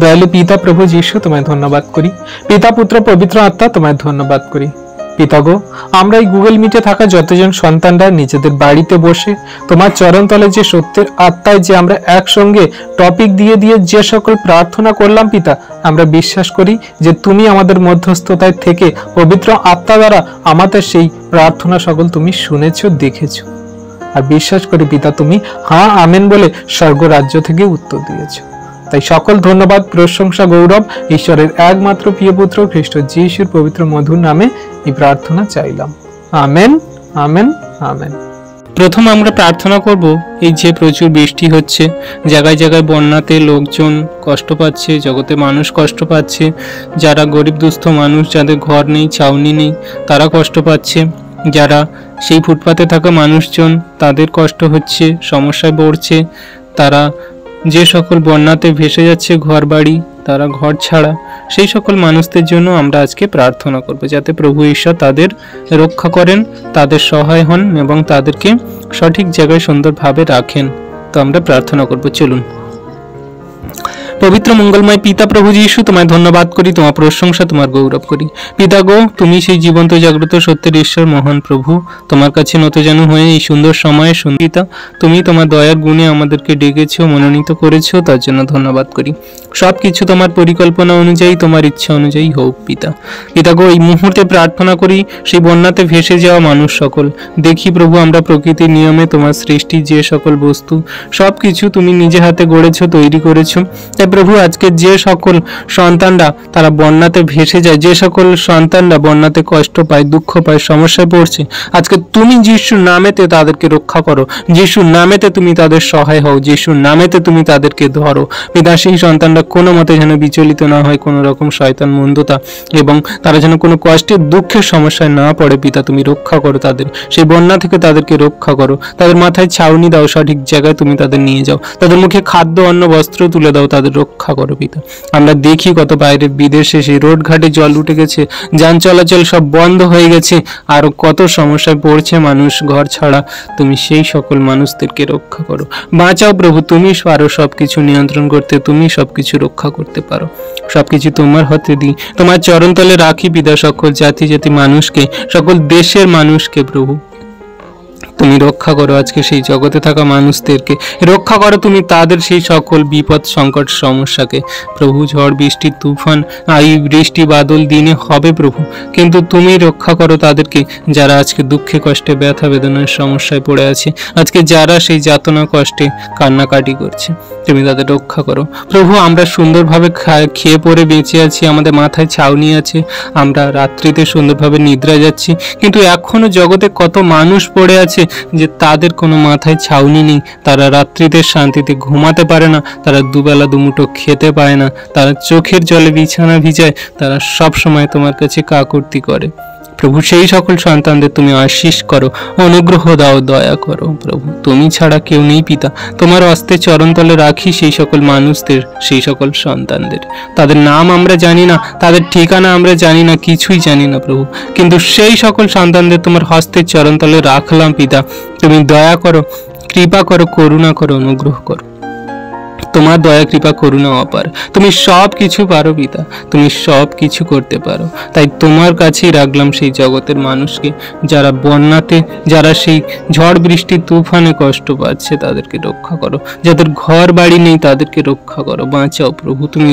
দয়ালু পিতা প্রভু যীশু তোমায় ধন্যবাদ করি। পিতা পুত্র পবিত্র আত্মা তোমায় ধন্যবাদ করি। পিতা গো, আমরা এই গুগল মিটে থাকা যতজন সন্তানরা নিজেদের বাড়িতে বসে তোমার চরণতলে যে সত্যের আত্মায় যে আমরা একসঙ্গে টপিক দিয়ে দিয়ে যে সকল প্রার্থনা করলাম পিতা, আমরা বিশ্বাস করি যে তুমি আমাদের মধ্যস্থতায় থেকে পবিত্র আত্মা দ্বারা আমাদের সেই প্রার্থনা সকল তুমি শুনেছ, দেখেছ। আর বিশ্বাস করি পিতা তুমি হ্যাঁ আমেন বলে স্বর্গ রাজ্য থেকে উত্তর দিয়েছ। তাই সকল ধন্যবাদ, প্রশংসা, গৌরব ঈশ্বরের একমাত্র প্রিয় পুত্র খ্রিস্ট যিশুর পবিত্র মধুর নামে এই প্রার্থনা চাইলাম। Amen, amen, amen. প্রথম আমরা প্রার্থনা করব, এই যে প্রচুর বৃষ্টি হচ্ছে, জায়গায় জায়গায় বন্যাতে লোকজন কষ্ট পাচ্ছে, জগতে মানুষ কষ্ট পাচ্ছে, যারা গরিব দুস্থ মানুষ, যাদের ঘর নেই, ছাউনি নেই, তারা কষ্ট পাচ্ছে, যারা সেই ফুটপাতে থাকা মানুষজন তাদের কষ্ট হচ্ছে, সমস্যায় পড়ছে, তারা যে সকল বন্যাতে ভেসে যাচ্ছে ঘর বাড়ি, তারা ঘর ছাড়া, সেই সকল মানুষদের জন্য আমরা আজকে প্রার্থনা করব, যাতে প্রভু ঈশ্বর তাদের রক্ষা করেন, তাদের সহায় হন এবং তাদেরকে সঠিক জায়গায় সুন্দরভাবে রাখেন। তো আমরা প্রার্থনা করব, চলুন। পবিত্র মঙ্গলময় পিতা প্রভু যীশু, তোমায় ধন্যবাদ করি, তোমার প্রশংসা, তোমার গৌরব করি। পিতা গো, তুমি সেই জীবন্ত জাগ্রত সত্যের ঈশ্বর, মহান প্রভু, তোমার কাছে নতজানু হয়ে এই সুন্দর সময়ে পিতা, তুমি তোমার দয়ার গুণে আমাদেরকে ডেকেছো, মনোনীত করেছো, তার জন্য ধন্যবাদ করি। সব কিছু তোমার পরিকল্পনা অনুযায়ী, তোমার ইচ্ছা অনুযায়ী হোক পিতা। পিতা গো, এই মুহূর্তে প্রার্থনা করি সেই বন্যাতে ভেসে যাওয়া মানুষ সকল। দেখি প্রভু, আমরা প্রকৃতির নিয়মে তোমার সৃষ্টি যে সকল বস্তু সব কিছু তুমি নিজে হাতে গড়েছো, তৈরি করেছো। প্রভু, আজকে যে সকল সন্তানরা তারা বন্যাতে ভেসে যায়, যে সকল সন্তানরা বন্যাতে কষ্ট পায়, দুঃখ পায়, সমস্যায় পড়ছে, আজকে তুমি যিশুর নামেতে তাদেরকে রক্ষা করো, যিশুর নামেতে তুমি তাদের সহায় হও, যিশুর নামেতে তুমি তাদেরকে ধরো পিতা। সেই সন্তানরা কোনো মতে যেন বিচলিত না হয় কোনো রকম শয়তান মন্দতা, এবং তারা যেন কোনো কষ্টের দুঃখের সমস্যায় না পড়ে পিতা। তুমি রক্ষা করো তাদের, সেই বন্যা থেকে তাদেরকে রক্ষা করো, তাদের মাথায় ছাউনি দাও, সঠিক জায়গায় তুমি তাদের নিয়ে যাও, তাদের মুখে খাদ্য অন্ন বস্ত্র তুলে দাও, তাদের রক্ষা করো পিতা। আমরা দেখি কত বাইরে বিদেশে সেই রোড ঘাটে জল উঠে গেছে, যান চলাচল সব বন্ধ হয়ে গেছে, আর কত সমস্যায় পড়ছে মানুষ ঘর ছাড়া। তুমি সেই সকল মানুষদেরকে রক্ষা করো, বাঁচাও প্রভু। তুমি পারো সবকিছু নিয়ন্ত্রণ করতে, তুমি সবকিছু রক্ষা করতে পারো। সবকিছু তোমার হাতে দিই, তোমার চরণতলে রাখি পিতা। সকল জাতি জাতি মানুষকে, সকল দেশের মানুষকে প্রভু তুমি রক্ষা করো। আজকে সেই জগতে থাকা মানুষদেরকে রক্ষা করো তুমি, তাদের সেই সকল বিপদ সংকট সমস্যাকে প্রভু। ঝড় বৃষ্টি তুফান এই বৃষ্টি বাদল দিনে হবে প্রভু, কিন্তু তুমি রক্ষা করো তাদেরকে, যারা আজকে দুঃখে কষ্টে ব্যথা বেদনার সমস্যায় পড়ে আছে, আজকে যারা সেই যাতনা কষ্টে কান্নাকাটি করছে, তুমি তাদের রক্ষা করো প্রভু। আমরা সুন্দরভাবে খেয়ে পরে বেঁচে আছি, আমাদের মাথায় ছাউনি আছে, আমরা রাত্রিতে সুন্দরভাবে নিদ্রায় যাচ্ছি, কিন্তু এখনো জগতে কত মানুষ পড়ে আছে যে তাদের কোনো মাথায় ছাউনি নেই, তারা রাত্রিতে শান্তিতে ঘুমাতে পারে না, তারা দুবেলা দুমুঠো খেতে পায় না, তারা চোখের জলে বিছানা ভিজায়, তারা সব সময় তোমার কাছে কাকুতি করে প্রভু। সেই সকল সন্তানদের তুমি আশীষ করো, অনুগ্রহ দাও, দয়া করো প্রভু। তুমি ছাড়া কেউ নেই পিতা। তোমার হস্তে চরণতলে রাখি সেই সকল মানুষদের, সেই সকল সন্তানদের। তাদের নাম আমরা জানি না, তাদের ঠিকানা আমরা জানি না, কিছুই জানি না প্রভু, কিন্তু সেই সকল সন্তানদের তোমার হস্তের চরণতলে রাখলাম পিতা। তুমি দয়া করো, কৃপা করো, করুণা করো, অনুগ্রহ করো। তোমার দয়া কৃপা করুণা অপার, তুমি সব কিছু পারো পিতা, তুমি সব কিছু করতে পারো। তাই তোমার কাছেই রাখলাম সেই জগতের মানুষকে, যারা বন্যাতে, যারা সেই ঝড় বৃষ্টি তুফানে কষ্ট পাচ্ছে, তাদেরকে রক্ষা করো। যাদের ঘর বাড়ি নেই তাদেরকে রক্ষা করো, বাঁচাও প্রভু। তুমি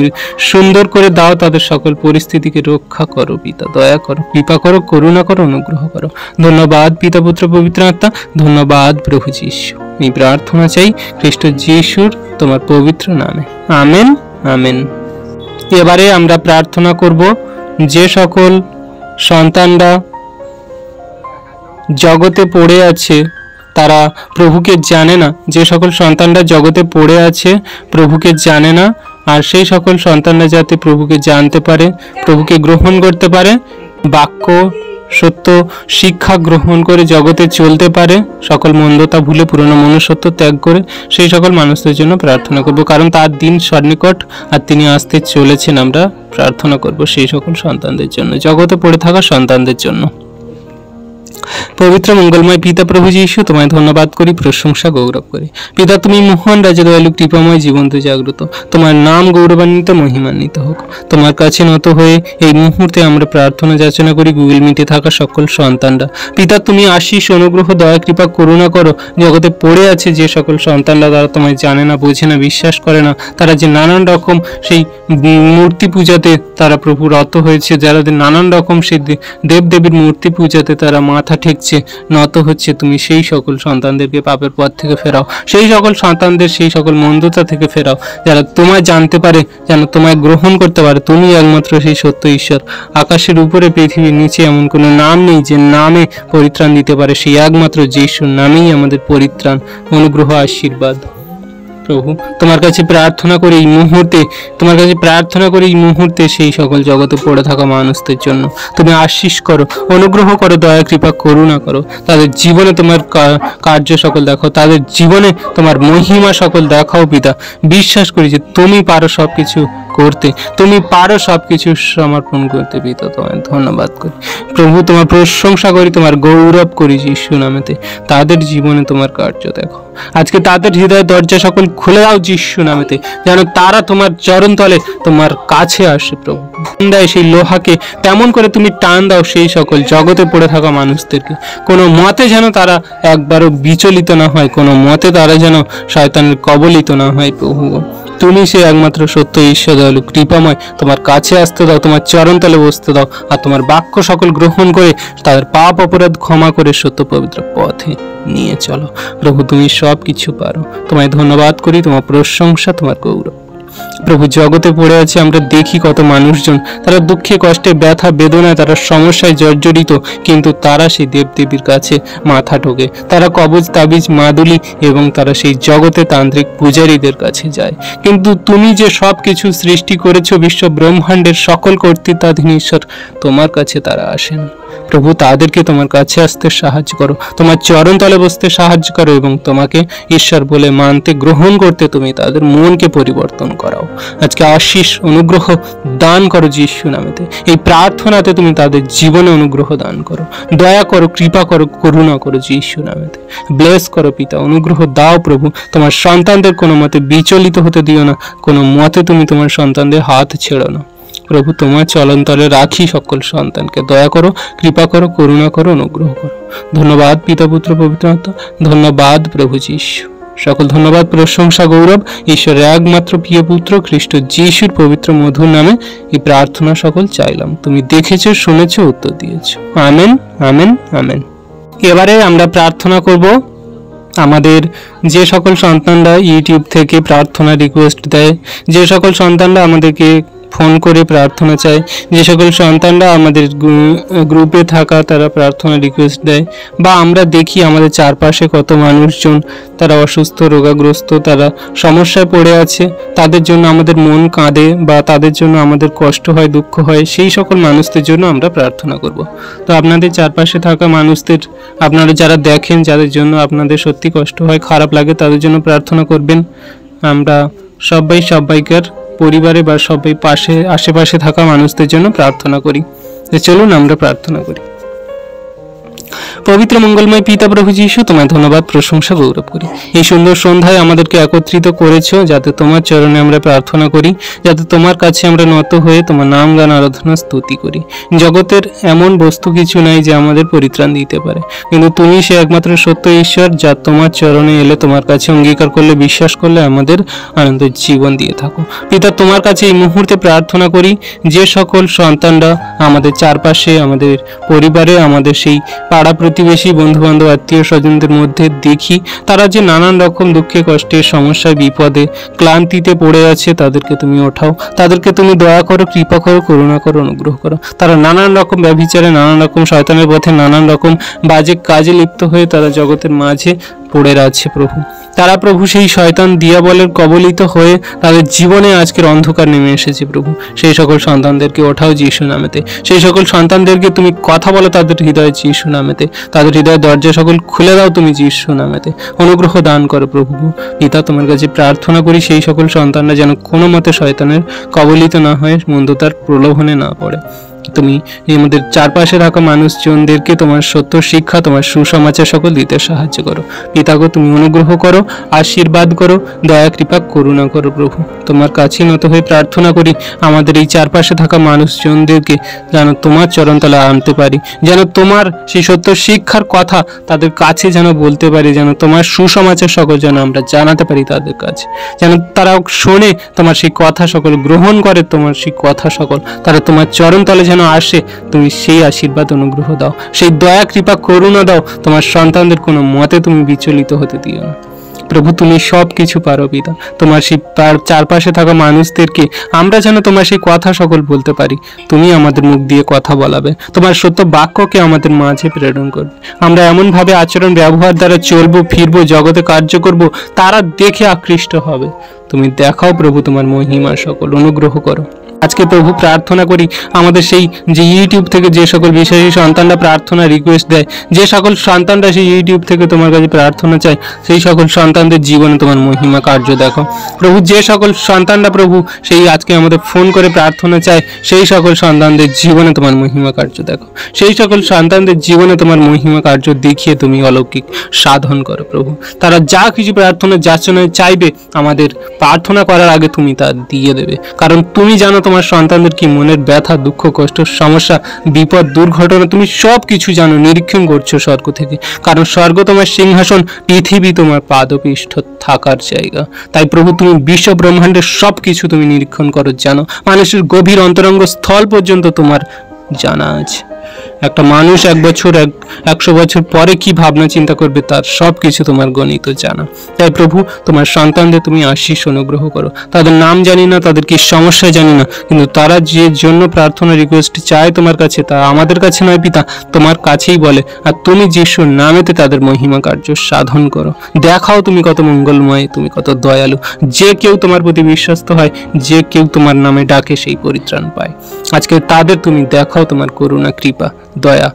সুন্দর করে দাও, তাদের সকল পরিস্থিতিকে রক্ষা করো পিতা। দয়া করো, কৃপা করো, করুণা করো, অনুগ্রহ করো। ধন্যবাদ পিতা পুত্র পবিত্র আত্মা, ধন্যবাদ প্রভু যীশু। এই প্রার্থনা চাই খ্রিস্ট যিশুর তোমার পবিত্র নামে, আমেন, আমেন। এবারে আমরা প্রার্থনা করব, যে সকল সন্তানরা জগতে পড়ে আছে তারা প্রভুকে জানে না, যে সকল সন্তানরা জগতে পড়ে আছে প্রভুকে জানে না, আর সেই সকল সন্তানরা যাতে প্রভুকে জানতে পারে, প্রভুকে গ্রহণ করতে পারে, বাক্য সত্য শিক্ষা গ্রহণ করে জগতে চলতে পারে, সকল মন্দতা ভুলে পুরনো মনুষ্যত্ব ত্যাগ করে, সেই সকল মানুষদের জন্য প্রার্থনা করব, কারণ তার দিন সন্নিকট আর তিনি আসতে চলেছেন। আমরা প্রার্থনা করব সেই সকল সন্তানদের জন্য, জগতে পড়ে থাকা সন্তানদের জন্য। পবিত্র মঙ্গলময় পিতা প্রভু যীশু, তোমায় ধন্যবাদ করি, প্রশংসা গৌরব করি। পিতা, তুমি মহান রাজা, দয়ালু, কৃপাময়, জীবন্ত, জাগ্রত। তোমার নাম গৌরবান্বিত, মহিমান্বিত হোক। তোমার কাছে নত হয়ে এই মুহূর্তে আমরা প্রার্থনা যাচনা করি গুগল মিটে থাকা সকল সন্তানরা। পিতা, তুমি আশীষ, অনুগ্রহ, দয়া, কৃপা, করুণা করো। জগতে পড়ে আছে যে সকল সন্তানরা, তারা তোমায় জানে না, বোঝে না, বিশ্বাস করে না, তারা যে নানান রকম সেই মূর্তি পূজাতে তারা প্রভু রত হয়েছে, যারা নানান রকম সেই দেবদেবীর মূর্তি পূজাতে তারা মাথা ঠেকছে, নত হচ্ছে, তুমি সেই সকল সন্তানদেরকে পাপের পথ থেকে ফেরাও। সেই সকল সন্তানদের সেই সকল মন্দতা থেকে ফেরাও, যারা তোমায় জানতে পারে, যেন তোমায় গ্রহণ করতে পারে। তুমি একমাত্র সেই সত্য ঈশ্বর। আকাশের উপরে, পৃথিবীর নিচে এমন কোনো নাম নেই যে নামে পরিত্রাণ দিতে পারে। সেই একমাত্র যিশুর নামেই আমাদের পরিত্রাণ, অনুগ্রহ, আশীর্বাদ। প্রভু, তোমার কাছে প্রার্থনা করি এই মুহূর্তে, তোমার কাছে প্রার্থনা করি এই মুহূর্তে সেই সকল জগতে পড়ে থাকা মানুষদের জন্য তুমি আশীষ করো, অনুগ্রহ করো, দয়া, কৃপা, করুণা করো। তাদের জীবনে তোমার কার্য সকল দেখাও, তাদের জীবনে তোমার মহিমা সকল দেখাও। পিতা, বিশ্বাস করি যে তুমি পারো সবকিছু করতে, তুমি পারো সবকিছু সমর্পণ করতে। পিতা, তোমায় ধন্যবাদ করি প্রভু, তোমার প্রশংসা করি, তোমার গৌরব করি যীশু নামেতে। তাদের জীবনে তোমার কার্য দেখো। আজকে তাদের হৃদয়ের দরজা সকল খুলে দাও যীশু নামেতে, যেন তারা তোমার চরণ তলে তোমার কাছে আসে। প্রভু, দেয় সেই লোহাকে তেমন করে তুমি টান দাও সেই সকল জগতে পড়ে থাকা মানুষদেরকে। কোনো মতে যেন তারা একবারও বিচলিত না হয়, কোনো মতে তারা যেন শয়তানের কবলিত না হয়। প্রভু, তুমি সেই একমাত্র সত্য ঈশ্বর, দয়ালু, কৃপাময়। তোমার কাছে আসতে দাও, তোমার চরণ তলে বসতে দাও, আর তোমার বাক্য সকল গ্রহণ করে তাদের পাপ অপরাধ ক্ষমা করে সত্য পবিত্র পথে নিয়ে চলো। প্রভু, তুমি সব কিছু পারো। তোমায় ধন্যবাদ করি, তোমার প্রশংসা, তোমার গৌরব। প্রভু, জগতে পড়ে আছে, আমরা দেখি কত মানুষজন, তারা দুঃখে, কষ্টে, ব্যথা, বেদনায়, তারা সমস্যায় জর্জরিত, কিন্তু তারা সেই দেবদেবীর কাছে মাথা ঠোকে, তারা কবজ, তাবিজ, মাদুলি এবং তারা সেই জগতে তান্ত্রিক পূজারীদের কাছে যায়। কিন্তু তুমি যে সব কিছু সৃষ্টি করেছো, বিশ্ব ব্রহ্মাণ্ডের সকল কর্তৃত্বাধীন ঈশ্বর, তোমার কাছে তারা আসে না। প্রভু, তাদেরকে তোমার কাছে আসতে সাহায্য করো, তোমার চরণ তলে বসতে সাহায্য করো এবং তোমাকে ঈশ্বর বলে মানতে, গ্রহণ করতে তুমি তাদের মনকে পরিবর্তন করাও। আজকে আশীষ, অনুগ্রহ দান করো যীশু নামেতে। এই প্রার্থনাতে তুমি তাদের জীবনে অনুগ্রহ দান করো, দয়া করো, কৃপা করো, করুণা করো যীশু নামেতে। ব্লেস করো পিতা, অনুগ্রহ দাও প্রভু। তোমার সন্তানদের কোনো মতে বিচলিত হতে দিও না, কোনো মতে তুমি তোমার সন্তানদের হাত ছেড়ো না। প্রভু, তোমার চলন তলে রাখি সকল সন্তানকে। দয়া করো, কৃপা করো, করুণা করো, অনুগ্রহ করো। ধন্যবাদ পিতা, পুত্র, পবিত্র আত্মা। ধন্যবাদ প্রভু যীশু। সকল ধন্যবাদ, প্রশংসা, গৌরব ঈশ্বরের একমাত্র প্রিয় পুত্র খ্রিস্ট যিশুর পবিত্র মধুর নামে এই প্রার্থনা সকল চাইলাম। তুমি দেখেছো, শুনেছো, উত্তর দিয়েছো। Amen, amen, amen. এবারে আমরা প্রার্থনা করব আমাদের যে সকল সন্তানরা ইউটিউব থেকে প্রার্থনা রিকোয়েস্ট দেয়, যে সকল সন্তানরা আমাদেরকে ফোন করে প্রার্থনা চায়, যে সকল সন্তানরা আমাদের গ্রুপে থাকা তারা প্রার্থনা রিকোয়েস্ট দেয়, বা আমরা দেখি আমাদের চারপাশে কত মানুষজন তারা অসুস্থ, রোগাগ্রস্ত, তারা সমস্যায় পড়ে আছে, তাদের জন্য আমাদের মন কাঁদে বা তাদের জন্য আমাদের কষ্ট হয়, দুঃখ হয়, সেই সকল মানুষদের জন্য আমরা প্রার্থনা করব। তো আপনাদের চারপাশে থাকা মানুষদের, আপনারা যারা দেখেন, যাদের জন্য আপনাদের সত্যি কষ্ট হয়, খারাপ লাগে, তাদের জন্য প্রার্থনা করবেন। আমরা সবাইকার পরিবারে বা সবাই আশেপাশে থাকা মানুষদের জন্য প্রার্থনা করি। চলুন আমরা প্রার্থনা করি। পবিত্র মঙ্গলময় পিতা প্রভু যীশু, তোমায় ধন্যবাদ, প্রশংসা, গৌরব করি। এই সুন্দর সন্ধ্যায় আমাদেরকে একত্রিত করেছো যাতে তোমার চরণে আমরা প্রার্থনা করি, যাতে তোমার কাছে আমরা নত হয়ে তোমার নাম, গান, আরাধনা, স্তুতি করি। জগতের এমন বস্তু কিছু নাই যে আমাদের পরিত্রাণ দিতে পারে, কিন্তু তুমি সে একমাত্র সত্য ঈশ্বর, যা তোমার চরণে এলে, তোমার কাছে অঙ্গীকার করলে, বিশ্বাস করলে আমাদের আনন্দ জীবন দিয়ে থাকো। পিতা, তোমার কাছে এই মুহূর্তে প্রার্থনা করি, যে সকল সন্তানরা আমাদের চারপাশে, আমাদের পরিবারে, আমাদের সেই পাড়া প্রতিবেশী, বন্ধু বান্ধব, আত্মীয় স্বজনদের মধ্যে দেখি তারা যে নানান রকম দুঃখে, কষ্টে, সমস্যায়, বিপদে, ক্লান্তিতে পড়ে আছে, তাদেরকে তুমি ওঠাও, তাদেরকে তুমি দয়া করো, কৃপা করো, করুণা করো, অনুগ্রহ করো। তারা নানান রকম ব্যভিচারে, নানান রকম শয়তানের পথে, নানান রকম বাজে কাজে লিপ্ত হয়ে তারা জগতের মাঝে পড়ে আছে প্রভু। তারা প্রভু সেই শয়তান দিয়াবলের কবলিত হয়ে তাদের জীবনে আজকের অন্ধকার নেমে এসেছে প্রভু। সেই সকল সন্তানদেরকে ওঠাও যীশু নামেতে। সেই সকল সন্তানদেরকে তুমি কথা বলো তাদের হৃদয়ে যীশু নামেতে। তাদের হৃদয়ের দরজা সকল খুলে দাও তুমি যীশু নামেতে। অনুগ্রহ দান করো প্রভু। পিতা, তোমার কাছে প্রার্থনা করি সেই সকল সন্তানরা যেন কোনো মতে শয়তানের কবলিত না হয়, মন্দতার প্রলোভনে না পড়ে। তুমি আমাদের চারপাশে থাকা মানুষজনদেরকে তোমার সত্য শিক্ষা, তোমার সুসমাচার সকল দিতে সাহায্য করো। পিতাগো, তুমি অনুগ্রহ করো, আশীর্বাদ করো, দয়া কৃপা করুণা করো প্রভু। তোমার কাছে নত হয়ে প্রার্থনা করি, আমাদের এই চারপাশে থাকা মানুষজনদেরকে যেন তোমার চরণতলা আনতে পারি, যেন তোমার সেই সত্য শিক্ষার কথা তাদের কাছে যেন বলতে পারি, যেন তোমার সুসমাচার সকল যেন আমরা জানাতে পারি তাদের কাছে, যেন তারা শোনে তোমার সেই কথা সকল, গ্রহণ করে তোমার সেই কথা সকল, তারা তোমার চরণতলে যেন আসে। তুমি সেই আশীর্বাদ অনুগ্রহ দাও, সেই দয়া কৃপা করুণা দাও। তোমার সন্তানদের কোনো মতে তুমি বিচলিত হতে দিও না প্রভু। তুমি সব কিছু পারো পিতা। তোমার সেই চারপাশে থাকা মানুষদেরকে আমরা যেন তোমার সেই কথা সকল বলতে পারি। তুমি আমাদের মুখ দিয়ে কথা বলাবে, তোমার সত্য বাক্যকে আমাদের মাঝে প্রেরণ করবে। আমরা এমনভাবে আচরণ ব্যবহার দ্বারা চলবো, ফিরবো, জগতে কার্য করব, তারা দেখে আকৃষ্ট হবে। তুমি দেখাও প্রভু তোমার মহিমা সকল, অনুগ্রহ করো। আজকে প্রভু প্রার্থনা করি, আমাদের সেই যে ইউটিউব থেকে যে সকল বিশ্বাসী সন্তানরা প্রার্থনা রিকোয়েস্ট দেয়, যে সকল সন্তানরা সেই ইউটিউব থেকে তোমার কাছে প্রার্থনা চায়, সেই সকল সন্তানদের জীবনে তোমার মহিমা কার্য দেখো প্রভু। যে সকল সন্তানরা প্রভু সেই আজকে আমাদের ফোন করে প্রার্থনা চায়, সেই সকল সন্তানদের জীবনে তোমার মহিমা কার্য দেখো। সেই সকল সন্তানদের জীবনে তোমার মহিমা কার্য দেখিয়ে তুমি অলৌকিক সাধন করো প্রভু। তারা যা কিছু প্রার্থনা যাচনায় চাইবে, আমাদের প্রার্থনা করার আগে তুমি তা দিয়ে দেবে, কারণ তুমি জানো তোমার সন্তানদের কি মনের ব্যথা, দুঃখ, কষ্ট, সমস্যা, বিপদ, দুর্ঘটনা, তুমি সব কিছু জানো, নিরীক্ষণ করছো স্বর্গ থেকে, কারণ স্বর্গ তোমার সিংহাসন, পৃথিবী তোমার পাদপৃষ্ঠ থাকার জায়গা। তাই প্রভু তুমি বিশ্ব ব্রহ্মাণ্ডের সব কিছু তুমি নিরীক্ষণ করো, জানো, মানুষের গভীর অন্তরঙ্গ স্থল পর্যন্ত তোমার জানা আছে। একটা মানুষ 1 বছর 100 বছর পরে কি ভাবনা চিন্তা করবে তার সব কিছু তোমার গণিত জানা। তাই প্রভু তোমার সন্তানদের তুমি আশীষ অনুগ্রহ করো। তাদের নাম জানি না, তাদের কি সমস্যা জানি না, কিন্তু তারা যে জন্য প্রার্থনা রিকোয়েস্ট চায় তোমার কাছে, তা আমাদের কাছে নয় পিতা, তোমার কাছেই বলে। আর তুমি যিশুর নামেতে তাদের মহিমা কার্য সাধন করো। দেখাও তুমি কত মঙ্গলময়, তুমি কত দয়ালু। যে কেউ তোমার প্রতি বিশ্বস্ত হয়, যে কেউ তোমার নামে ডাকে, সেই পরিত্রাণ পায়। আজকে তাদের তুমি দেখাও তোমার করুণা, কৃপা, দয়া।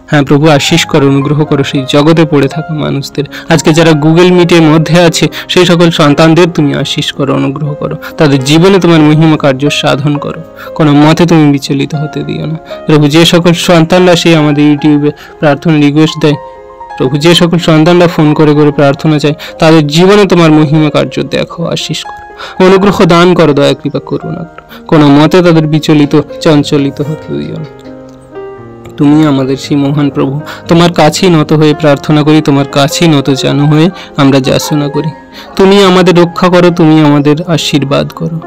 হ্যাঁ প্রভু, আশীষ করো, অনুগ্রহ করো সেই জগতে পড়ে থাকা মানুষদের। আজকে যারা গুগল মিটের মধ্যে আছে, সেই সকল সন্তানদের তুমি আশীষ করো, অনুগ্রহ করো, তাদের জীবনে তোমার মহিমা কার্য সাধন করো। কোনো মতে তুমি বিচলিত হতে দিও না প্রভু। যে সকল সন্তানরা সেই আমাদের ইউটিউবে প্রার্থনা রিকোয়েস্ট দেয় প্রভু, যে সকল সন্তানরা ফোন করে করে প্রার্থনা চায়, তাদের জীবনে তোমার মহিমা কার্য দেখো, আশীষ করো, অনুগ্রহ দান করো, দয়া কৃপা করুণা করো। কোনো মতে তাদের বিচলিত, চঞ্চলিত হতে দিও না। তুমি আমাদের সেই মহান প্রভু, তোমার কাছেই নত হয়ে প্রার্থনা করি, তোমার কাছেই নত জানু হয়ে আমরা যাচনা করি। তুমি আমাদের রক্ষা করো, তুমি আমাদের আশীর্বাদ করো।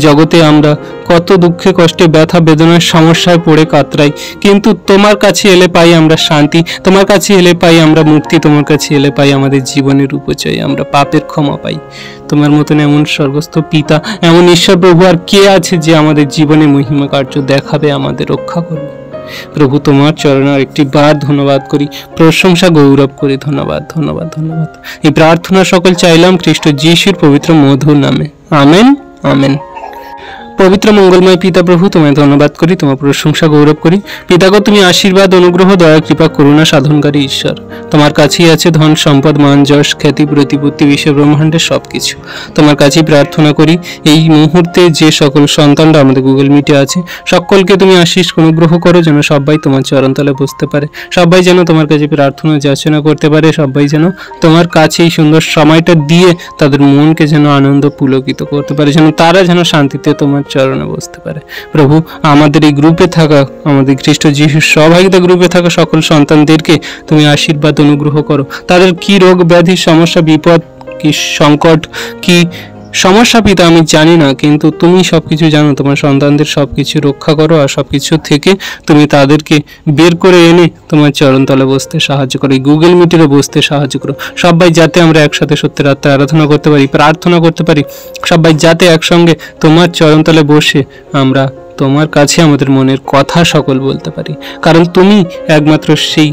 জগতে আমরা কত দুঃখে, কষ্টে, ব্যথা, বেদনার সমস্যায় পড়ে কাতরাই, কিন্তু তোমার কাছে এলে পাই আমরা শান্তি, তোমার কাছে এলে পাই আমরা মুক্তি, তোমার কাছে এলে পাই আমাদের জীবনের উপচয়, আমরা পাপের ক্ষমা পাই। তোমার মতন এমন স্বর্গস্থ পিতা, এমন ঈশ্বর প্রভু আর কে আছে যে আমাদের জীবনে মহিমা কার্য দেখাবে, আমাদের রক্ষা করবে। প্রভু তোমার চরণে একটি বার ধন্যবাদ করি, প্রশংসা গৌরব করি। ধন্যবাদ, ধন্যবাদ, ধন্যবাদ। এই প্রার্থনা সকল চাইলাম খ্রিস্ট যিশুর পবিত্র মধুর নামে, আমেন, আমেন। পবিত্র মঙ্গলময় পিতা প্রভু, তোমায় ধন্যবাদ করি, তোমার প্রশংসা গৌরব করি। পিতাগো, তুমি আশীর্বাদ, অনুগ্রহ, দয়া, কৃপা, করুণা সাধনকারী ঈশ্বর। তোমার কাছেই আছে ধন, সম্পদ, মান, যশ, খ্যাতি, প্রতিপত্তি, বিশ্ব ব্রহ্মাণ্ডের সবকিছু। তোমার কাছেই প্রার্থনা করি, এই মুহূর্তে যে সকল সন্তানরা আমাদের গুগল মিটে আছে, সকলকে তুমি আশীষ অনুগ্রহ করো, যেন সবাই তোমার চরণতলে বসতে পারে, সবাই যেন তোমার কাছে প্রার্থনা যাচনা করতে পারে, সবাই যেন তোমার কাছে এই সুন্দর সময়টা দিয়ে তাদের মনকে যেন আনন্দ পুলকিত করতে পারে, যেন তারা যেন শান্তিতে তোমার চরণে বসতে পারে। প্রভু, আমাদের এই গ্রুপে থাকা, আমাদের খ্রিস্ট যিশুর সহভাগিতা গ্রুপে থাকা সকল সন্তানদেরকে তুমি আশীর্বাদ অনুগ্রহ করো। তাদের কি রোগ ব্যাধি, সমস্যা, বিপদ, কি সংকট, কি সমস্যা পিতা আমি জানি না, কিন্তু তুমি সবকিছু জানো। তোমার সন্তানদের সবকিছু রক্ষা করো, আর সবকিছু থেকে তুমি তাদেরকে বের করে এনে তোমার চরণতলে বসতে সাহায্য করো, গুগল মিটেরও বসতে সাহায্য করো। সবাই যাতে আমরা একসাথে সত্যের আত্মায় আরাধনা করতে পারি, প্রার্থনা করতে পারি, সবাই যাতে একসঙ্গে তোমার চরণতলে বসে আমরা তোমার কাছে আমাদের মনের কথা সকল বলতে পারি, কারণ তুমি একমাত্র সেই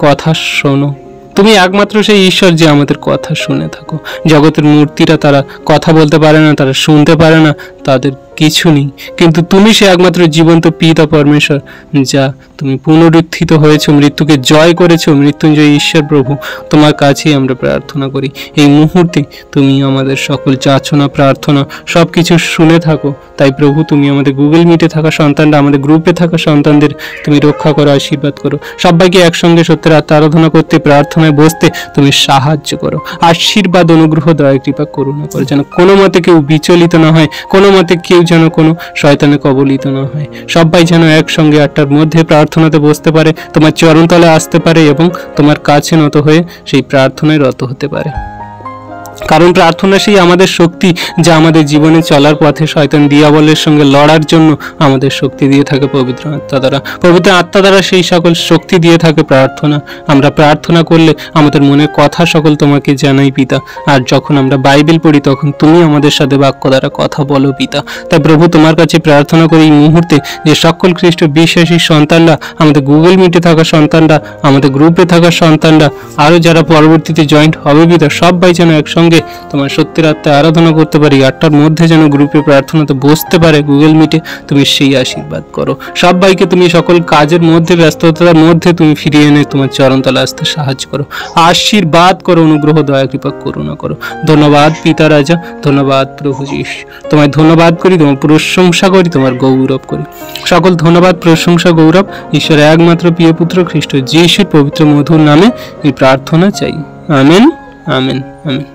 কথা শোনো, তুমি একমাত্র সেই ঈশ্বর যে আমাদের কথা শুনে থাকো। জগতের মূর্তিরা তারা কথা বলতে পারে না, তারা শুনতে পারে না, তাদের কিছু নেই, কিন্তু তুমি সে একমাত্র জীবন্ত পিতা পরমেশ্বর, যা তুমি পুনরুত্থিত হয়েছো, মৃত্যুকে জয় করেছো, মৃত্যুঞ্জয় ঈশ্বর প্রভু। তোমার কাছেই আমরা প্রার্থনা করি। এই মুহূর্তে তুমি আমাদের সকল যাচনা প্রার্থনা সবকিছু শুনে থাকো। তাই প্রভু, তুমি আমাদের গুগল মিটে থাকা সন্তানরা, আমাদের গ্রুপে থাকা সন্তানদের তুমি রক্ষা করো, আশীর্বাদ করো। সবাইকে একসঙ্গে সত্যের আত্মা আরাধনা করতে, প্রার্থনায় বসতে তুমি সাহায্য করো। আশীর্বাদ, অনুগ্রহ, দয়া, কৃপা, করুণা করো, যেন কোনো মতে কেউ বিচলিত না হয়, কোনো মতে কেউ যেন কোনো শয়তানে কবলিত না হয়। সবাই যেন একসঙ্গে 8টার মধ্যে প্রার্থনাতে বসতে পারে, তোমার চরণতলে আসতে পারে এবং তোমার কাছে নত হয়ে সেই প্রার্থনায় রত হতে পারে। কারণ প্রার্থনা সেই আমাদের শক্তি, যা আমাদের জীবনে চলার পথে শয়তান দিয়াবলের সঙ্গে লড়ার জন্য আমাদের শক্তি দিয়ে থাকে পবিত্র আত্মা দ্বারা। পবিত্র আত্মা দ্বারা সেই সকল শক্তি দিয়ে থাকে প্রার্থনা। আমরা প্রার্থনা করলে আমাদের মনের কথা সকল তোমাকে জানাই পিতা। আর যখন আমরা বাইবেল পড়ি তখন তুমি আমাদের সাথে বাক্য দ্বারা কথা বলো পিতা। তাই প্রভু, তোমার কাছে প্রার্থনা করি এই মুহূর্তে যে সকল খ্রিস্ট বিশ্বাসী সন্তানরা, আমাদের গুগল মিটে থাকা সন্তানরা, আমাদের গ্রুপে থাকা সন্তানরা, আরও যারা পরবর্তীতে জয়েন্ট হবে পিতা, সবাই যেন একসঙ্গে তোমার সত্যের আত্মায় আরাধনা করতে পারি। 8টার মধ্যে যেন গ্রুপে প্রার্থনাতে বসতে পারে গুগল মিটে, তুমি সেই আশীর্বাদ করো। সবাইকে তুমি সকল কাজের মধ্যে, ব্যস্ততার মধ্যে তুমি ফিরিয়ে এনে তোমার চরণতলে আসতে সাহায্য করো, আশীর্বাদ করো, অনুগ্রহ, দয়া, কৃপা, করুণা করো। ধন্যবাদ পিতা রাজা, ধন্যবাদ প্রভু যীশু। তোমায় ধন্যবাদ করি, তোমার প্রশংসা করি, তোমার গৌরব করি। সকল ধন্যবাদ, প্রশংসা, গৌরব ঈশ্বরের একমাত্র প্রিয় পুত্র খ্রিস্ট যিশুর পবিত্র মধুর নামে এই প্রার্থনা চাই। Amen, amen, amen.